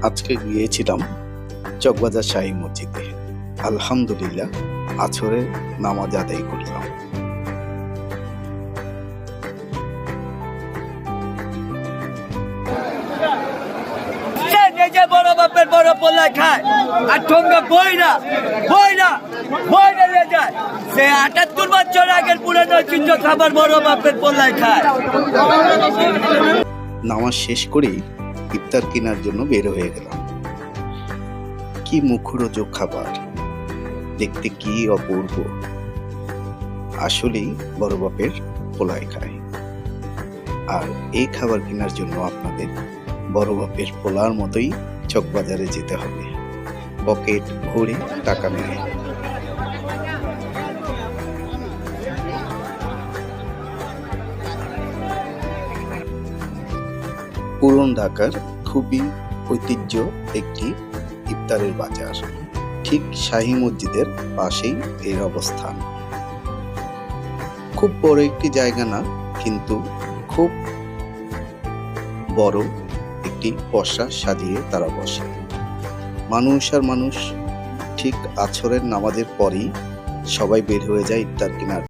আজকে গিয়েছিলাম চকবাজার শাহী মসজিদে। আলহামদুলিল্লাহ আসরের নামাজ আদায় করলাম। বড় বাপের বড় পোলা খায় আর ঠোঙ্গা বইরা নিয়ে যায়। সে ৭৮ বছর আগের পুরানো চিহ্ন খাবার বড় বাপের পোলায় খায়। নামাজ শেষ করেই ইফতার কেনার জন্য বের হয়ে গেলাম। কি মুখরোচক খাবার, দেখতে কি অপূর্ব। আসলেই বড় বাপের পোলায় খায়। আর এই খাবার কেনার জন্য আপনাদের বড় বাপের পোলার মতোই চকবাজারে যেতে হবে, পকেট ভরে টাকা নিয়ে। পুরান ঢাকার খুবই ঐতিহ্য একটি ইফতারের বাজার। ঠিক শাহী মসজিদের পাশেই এর অবস্থান। খুব বড় একটি জায়গা না, কিন্তু খুব বড় একটি পসরা সাজিয়ে তারা বসে। মানুষ আর মানুষ। ঠিক আসরের নামাজের পরেই সবাই বের হয়ে যায় ইফতার কেনার